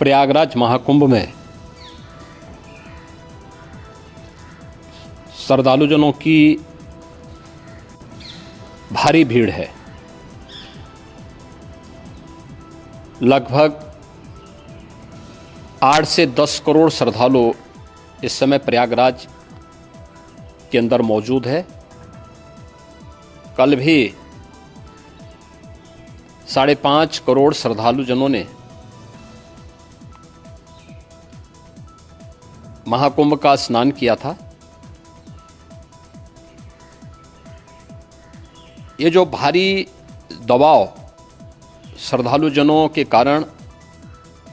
प्रयागराज महाकुंभ में श्रद्धालुजनों की भारी भीड़ है। लगभग 8 से 10 करोड़ श्रद्धालु इस समय प्रयागराज के अंदर मौजूद है। कल भी 5.5 करोड़ श्रद्धालुजनों ने महाकुंभ का स्नान किया था। ये जो भारी दबाव श्रद्धालुजनों के कारण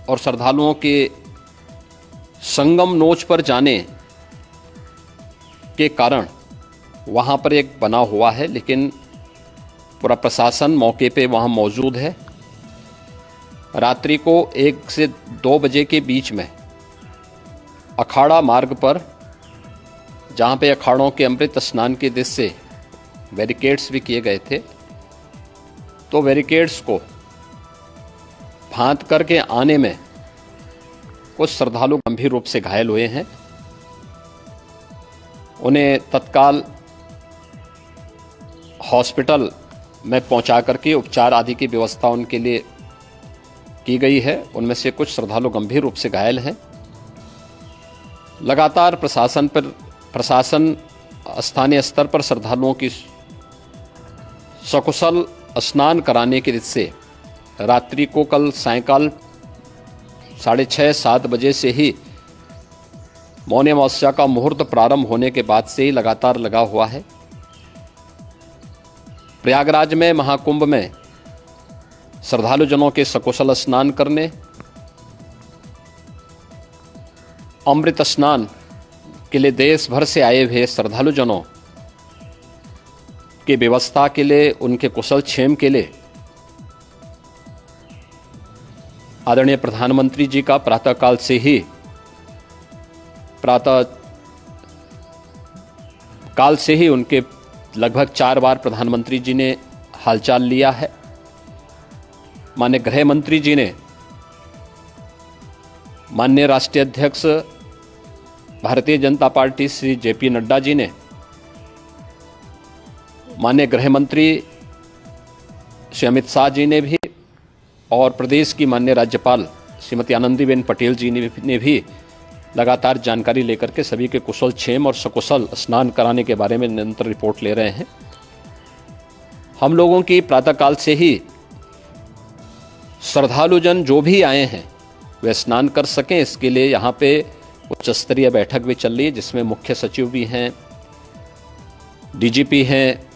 और श्रद्धालुओं के संगम नोच पर जाने के कारण वहाँ पर एक बना हुआ है, लेकिन पूरा प्रशासन मौके पे वहाँ मौजूद है। रात्रि को 1 से 2 बजे के बीच में अखाड़ा मार्ग पर, जहाँ पे अखाड़ों के अमृत स्नान के दृश्य से बैरिकेड्स भी किए गए थे, तो बैरिकेड्स को फांद करके आने में कुछ श्रद्धालु गंभीर रूप से घायल हुए हैं। उन्हें तत्काल हॉस्पिटल में पहुंचा करके उपचार आदि की व्यवस्था उनके लिए की गई है। उनमें से कुछ श्रद्धालु गंभीर रूप से घायल हैं। लगातार प्रशासन स्थानीय स्तर पर श्रद्धालुओं की सकुशल स्नान कराने के दृष्टि से रात्रि को कल सायंकाल 6:30-7 बजे से ही मौनी अमावस्या का मुहूर्त प्रारंभ होने के बाद से ही लगातार लगा हुआ है। प्रयागराज में महाकुंभ में श्रद्धालुजनों के सकुशल स्नान करने, अमृत स्नान के लिए देश भर से आए हुए श्रद्धालुजनों की व्यवस्था के लिए, उनके कुशल क्षेम के लिए आदरणीय प्रधानमंत्री जी का प्रातःकाल से ही उनके लगभग 4 बार प्रधानमंत्री जी ने हालचाल लिया है। माननीय गृह मंत्री जी ने, माननीय राष्ट्रीय अध्यक्ष भारतीय जनता पार्टी श्री JP नड्डा जी ने, माननीय गृह मंत्री श्री अमित शाह जी ने भी, और प्रदेश की माननीय राज्यपाल श्रीमती आनंदीबेन पटेल जी ने भी लगातार जानकारी लेकर के सभी के कुशल क्षेम और सकुशल स्नान कराने के बारे में निरंतर रिपोर्ट ले रहे हैं। हम लोगों की प्रातःकाल से ही श्रद्धालुजन जो भी आए हैं वे स्नान कर सकें, इसके लिए यहाँ पे उच्च स्तरीय बैठक भी चल रही है, जिसमें मुख्य सचिव भी हैं, DGP हैं,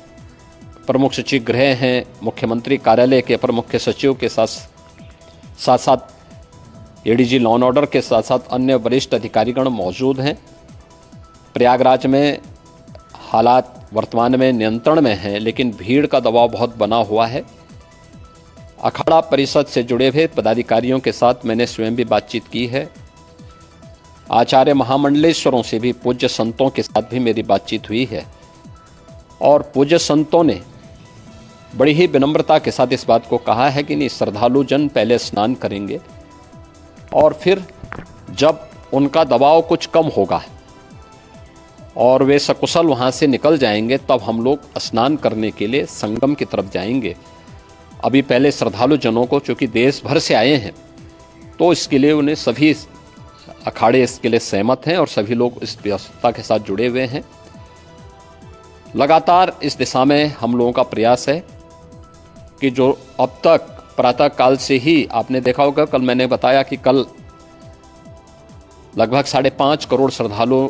प्रमुख सचिव गृह हैं, मुख्यमंत्री कार्यालय के अपर मुख्य सचिव के साथ ADG लॉ एंड ऑर्डर के साथ साथ अन्य वरिष्ठ अधिकारीगण मौजूद हैं। प्रयागराज में हालात वर्तमान में नियंत्रण में हैं, लेकिन भीड़ का दबाव बहुत बना हुआ है। अखाड़ा परिषद से जुड़े हुए पदाधिकारियों के साथ मैंने स्वयं भी बातचीत की है। आचार्य महामंडलेश्वरों से भी, पूज्य संतों के साथ भी मेरी बातचीत हुई है, और पूज्य संतों ने बड़ी ही विनम्रता के साथ इस बात को कहा है कि नहीं, श्रद्धालु जन पहले स्नान करेंगे और फिर जब उनका दबाव कुछ कम होगा और वे सकुशल वहाँ से निकल जाएंगे, तब हम लोग स्नान करने के लिए संगम की तरफ जाएंगे। अभी पहले श्रद्धालु जनों को, चूँकि देश भर से आए हैं, तो इसके लिए उन्हें सभी अखाड़े इसके लिए सहमत हैं और सभी लोग इस व्यवस्था के साथ जुड़े हुए हैं। लगातार इस दिशा में हम लोगों का प्रयास है कि जो अब तक प्रातःकाल से ही आपने देखा होगा, कल मैंने बताया कि कल लगभग 5.5 करोड़ श्रद्धालु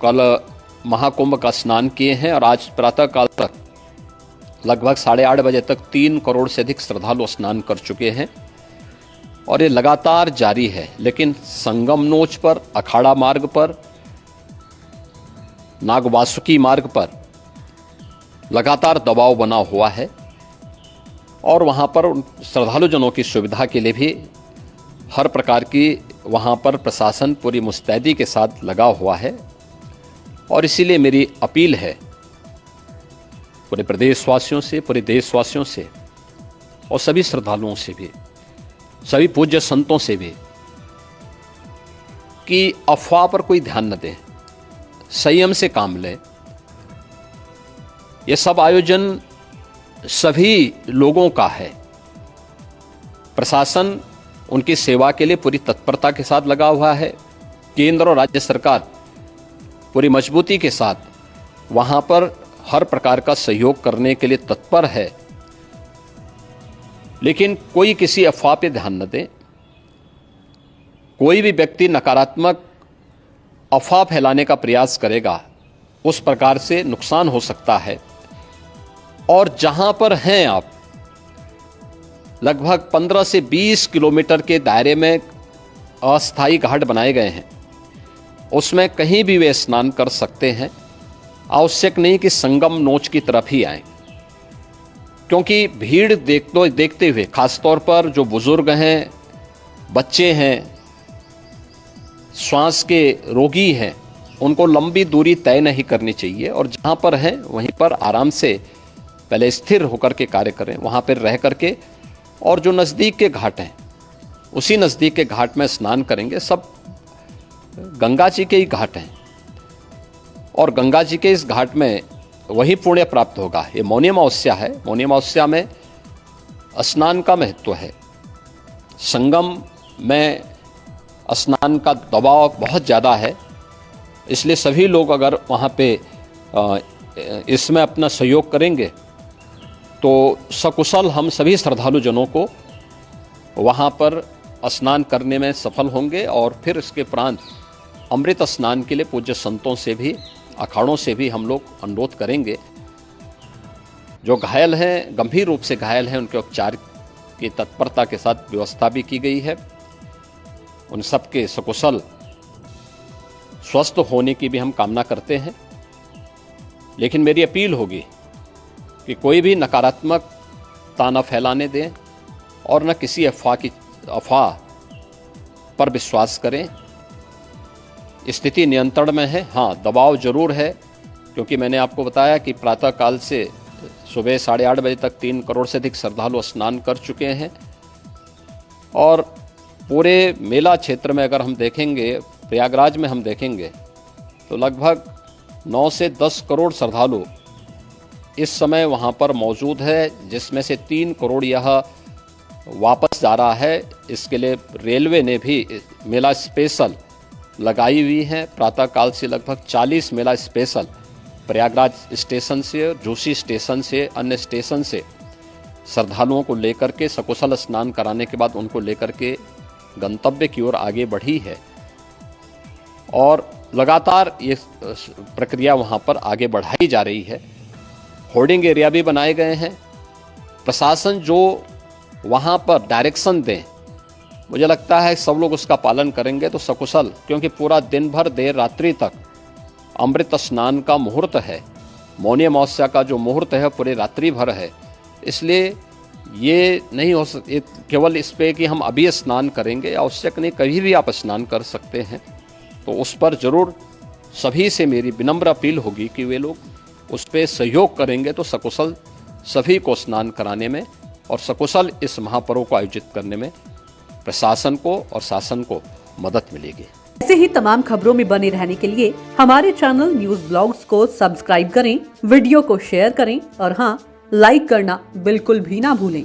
कल महाकुंभ का स्नान किए हैं, और आज प्रातःकाल तक लगभग 8:30 बजे तक 3 करोड़ से अधिक श्रद्धालु स्नान कर चुके हैं, और ये लगातार जारी है। लेकिन संगम नोच पर, अखाड़ा मार्ग पर, नागवासुकी मार्ग पर लगातार दबाव बना हुआ है, और वहाँ पर श्रद्धालुजनों की सुविधा के लिए भी हर प्रकार की वहाँ पर प्रशासन पूरी मुस्तैदी के साथ लगा हुआ है। और इसीलिए मेरी अपील है पूरे प्रदेशवासियों से, पूरे देशवासियों से और सभी श्रद्धालुओं से भी, सभी पूज्य संतों से भी कि अफवाह पर कोई ध्यान न दें, संयम से काम लें। ये सब आयोजन सभी लोगों का है। प्रशासन उनकी सेवा के लिए पूरी तत्परता के साथ लगा हुआ है। केंद्र और राज्य सरकार पूरी मजबूती के साथ वहां पर हर प्रकार का सहयोग करने के लिए तत्पर है। लेकिन कोई किसी अफवाह पे ध्यान न दे। कोई भी व्यक्ति नकारात्मक अफवाह फैलाने का प्रयास करेगा, उस प्रकार से नुकसान हो सकता है। और जहां पर हैं आप, लगभग 15 से 20 किलोमीटर के दायरे में अस्थायी घाट बनाए गए हैं, उसमें कहीं भी वे स्नान कर सकते हैं। आवश्यक नहीं कि संगम नोच की तरफ ही आए, क्योंकि भीड़ देखते हुए खासतौर पर जो बुजुर्ग हैं, बच्चे हैं, श्वास के रोगी हैं, उनको लंबी दूरी तय नहीं करनी चाहिए। और जहां पर हैं वहीं पर आराम से पहले स्थिर होकर के कार्य करें, वहां पर रह करके। और जो नज़दीक के घाट हैं, उसी नज़दीक के घाट में स्नान करेंगे। सब गंगा जी के ही घाट हैं और गंगा जी के इस घाट में वही पुण्य प्राप्त होगा। ये मौनी अमावस्या है। मौनी अमावस्या में स्नान का महत्व है। संगम में स्नान का दबाव बहुत ज़्यादा है, इसलिए सभी लोग अगर वहाँ पे इसमें अपना सहयोग करेंगे तो सकुशल हम सभी श्रद्धालु जनों को वहाँ पर स्नान करने में सफल होंगे। और फिर इसके उपरांत अमृत स्नान के लिए पूज्य संतों से भी, अखाड़ों से भी हम लोग अनुरोध करेंगे। जो घायल हैं, गंभीर रूप से घायल हैं, उनके उपचार की तत्परता के साथ व्यवस्था भी की गई है। उन सबके सकुशल स्वस्थ होने की भी हम कामना करते हैं। लेकिन मेरी अपील होगी कि कोई भी नकारात्मकता न फैलाने दें और न किसी अफवाह पर विश्वास करें। स्थिति नियंत्रण में है। हाँ, दबाव जरूर है, क्योंकि मैंने आपको बताया कि प्रातःकाल से सुबह 8:30 बजे तक 3 करोड़ से अधिक श्रद्धालु स्नान कर चुके हैं। और पूरे मेला क्षेत्र में अगर हम देखेंगे, प्रयागराज में हम देखेंगे तो लगभग 9 से 10 करोड़ श्रद्धालु इस समय वहाँ पर मौजूद है, जिसमें से 3 करोड़ यह वापस जा रहा है। इसके लिए रेलवे ने भी मेला स्पेशल लगाई हुई है। प्रातःकाल से लगभग 40 मेला स्पेशल प्रयागराज स्टेशन से, जोशी स्टेशन से, अन्य स्टेशन से श्रद्धालुओं को लेकर के सकुशल स्नान कराने के बाद उनको लेकर के गंतव्य की ओर आगे बढ़ी है। और लगातार ये प्रक्रिया वहाँ पर आगे बढ़ाई जा रही है। होर्डिंग एरिया भी बनाए गए हैं। प्रशासन जो वहाँ पर डायरेक्शन दें, मुझे लगता है सब लोग उसका पालन करेंगे तो सकुशल, क्योंकि पूरा दिन भर देर रात्रि तक अमृत स्नान का मुहूर्त है। मौनी अमावस्या का जो मुहूर्त है पूरे रात्रि भर है। इसलिए ये नहीं हो केवल इस पे कि हम अभी स्नान करेंगे, आवश्यक नहीं, कभी भी आप स्नान कर सकते हैं। तो उस पर ज़रूर सभी से मेरी विनम्र अपील होगी कि वे लोग उस पर सहयोग करेंगे तो सकुशल सभी को स्नान कराने में और सकुशल इस महापर्व को आयोजित करने में प्रशासन को और शासन को मदद मिलेगी। ऐसे ही तमाम खबरों में बने रहने के लिए हमारे चैनल न्यूज ब्लॉग्स को सब्सक्राइब करें, वीडियो को शेयर करें और हाँ, लाइक करना बिल्कुल भी ना भूलें।